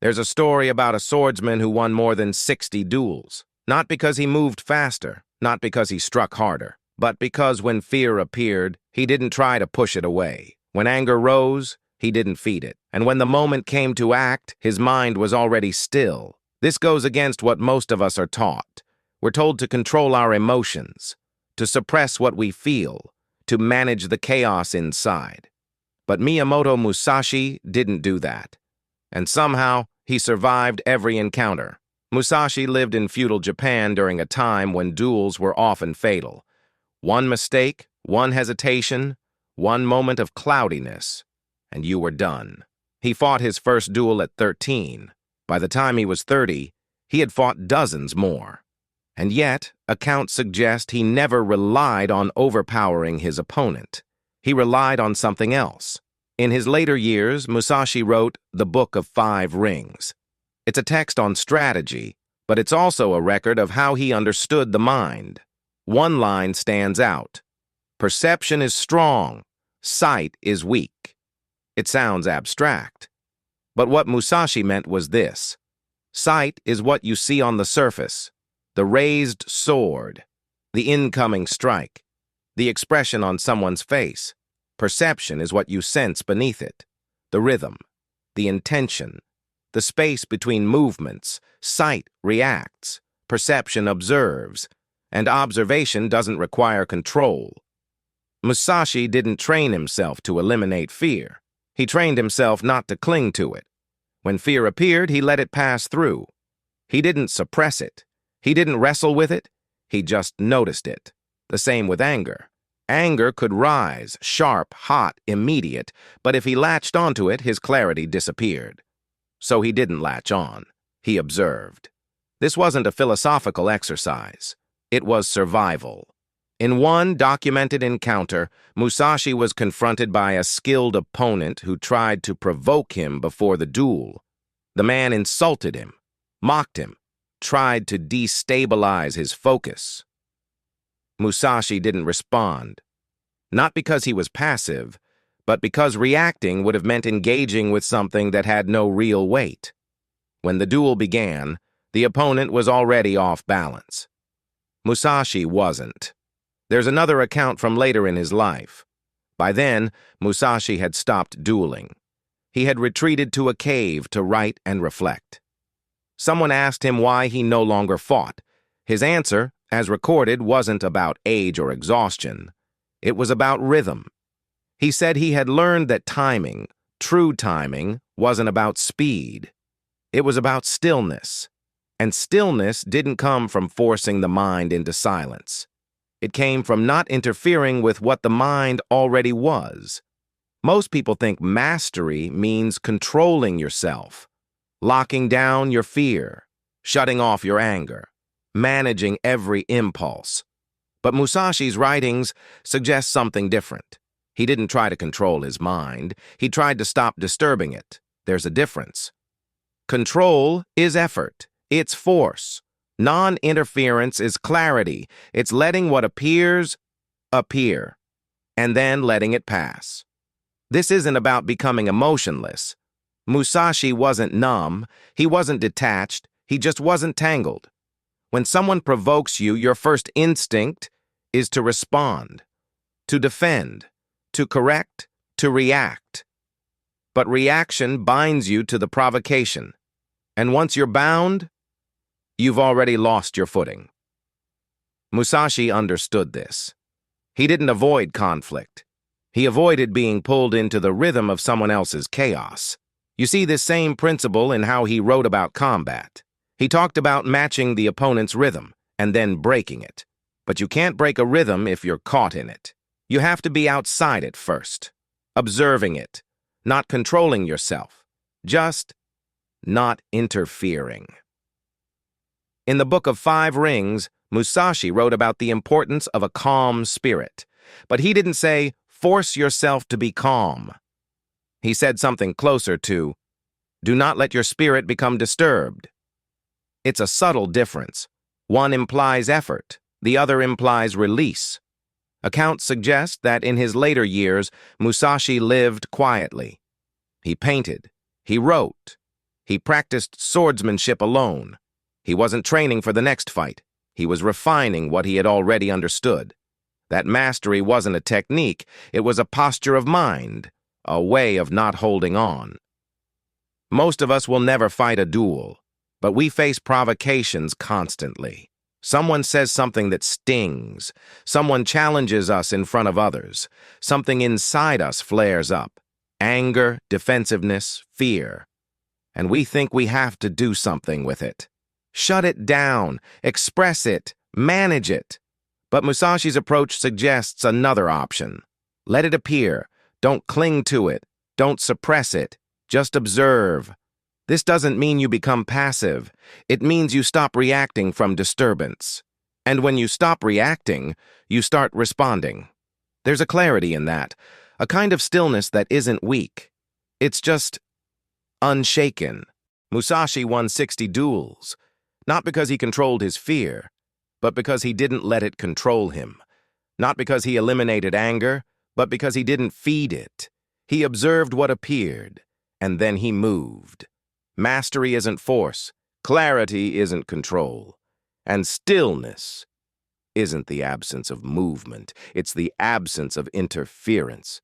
There's a story about a swordsman who won more than 60 duels, not because he moved faster, not because he struck harder, but because when fear appeared, he didn't try to push it away. When anger rose, he didn't feed it. And when the moment came to act, his mind was already still. This goes against what most of us are taught. We're told to control our emotions, to suppress what we feel, to manage the chaos inside. But Miyamoto Musashi didn't do that. And somehow, he survived every encounter. Musashi lived in feudal Japan during a time when duels were often fatal. One mistake, one hesitation, one moment of cloudiness, and you were done. He fought his first duel at 13. By the time he was 30, he had fought dozens more. And yet, accounts suggest he never relied on overpowering his opponent. He relied on something else. In his later years, Musashi wrote The Book of 5 Rings. It's a text on strategy, but it's also a record of how he understood the mind. One line stands out. Perception is strong, sight is weak. It sounds abstract. But what Musashi meant was this. Sight is what you see on the surface, the raised sword, the incoming strike, the expression on someone's face. Perception is what you sense beneath it, the rhythm, the intention, the space between movements. Sight reacts, perception observes, and observation doesn't require control. Musashi didn't train himself to eliminate fear. He trained himself not to cling to it. When fear appeared, he let it pass through. He didn't suppress it. He didn't wrestle with it. He just noticed it. The same with anger. Anger could rise, sharp, hot, immediate, but if he latched onto it, his clarity disappeared. So he didn't latch on. He observed. This wasn't a philosophical exercise. It was survival. In one documented encounter, Musashi was confronted by a skilled opponent who tried to provoke him before the duel. The man insulted him, mocked him, tried to destabilize his focus. Musashi didn't respond, not because he was passive, but because reacting would have meant engaging with something that had no real weight. When the duel began, the opponent was already off balance. Musashi wasn't. There's another account from later in his life. By then, Musashi had stopped dueling. He had retreated to a cave to write and reflect. Someone asked him why he no longer fought. His answer, as recorded, wasn't about age or exhaustion. It was about rhythm. He said he had learned that timing, true timing, wasn't about speed. It was about stillness. And stillness didn't come from forcing the mind into silence. It came from not interfering with what the mind already was. Most people think mastery means controlling yourself, locking down your fear, shutting off your anger, managing every impulse. But Musashi's writings suggest something different. He didn't try to control his mind. He tried to stop disturbing it. There's a difference. Control is effort. It's force. Non-interference is clarity. It's letting what appears appear, and then letting it pass. This isn't about becoming emotionless. Musashi wasn't numb. He wasn't detached. He just wasn't tangled. When someone provokes you, your first instinct is to respond, to defend, to correct, to react. But reaction binds you to the provocation. And once you're bound, you've already lost your footing. Musashi understood this. He didn't avoid conflict. He avoided being pulled into the rhythm of someone else's chaos. You see this same principle in how he wrote about combat. He talked about matching the opponent's rhythm and then breaking it. But you can't break a rhythm if you're caught in it. You have to be outside it first, observing it, not controlling yourself, just not interfering. In the Book of 5 Rings, Musashi wrote about the importance of a calm spirit. But he didn't say, force yourself to be calm. He said something closer to, do not let your spirit become disturbed. It's a subtle difference. One implies effort, the other implies release. Accounts suggest that in his later years, Musashi lived quietly. He painted, he wrote, He practiced swordsmanship alone. He wasn't training for the next fight. He was refining what he had already understood. That mastery wasn't a technique, it was a posture of mind, a way of not holding on. Most of us will never fight a duel, but we face provocations constantly. Someone says something that stings. Someone challenges us in front of others. Something inside us flares up. Anger, defensiveness, fear. And we think we have to do something with it. Shut it down, express it, manage it. But Musashi's approach suggests another option. Let it appear. Don't cling to it. Don't suppress it. Just observe. This doesn't mean you become passive. It means you stop reacting from disturbance. And when you stop reacting, you start responding. There's a clarity in that, a kind of stillness that isn't weak. It's just unshaken. Musashi won 60 duels, not because he controlled his fear, but because he didn't let it control him. Not because he eliminated anger, but because he didn't feed it. He observed what appeared, and then he moved. Mastery isn't force, clarity isn't control, and stillness isn't the absence of movement, it's the absence of interference.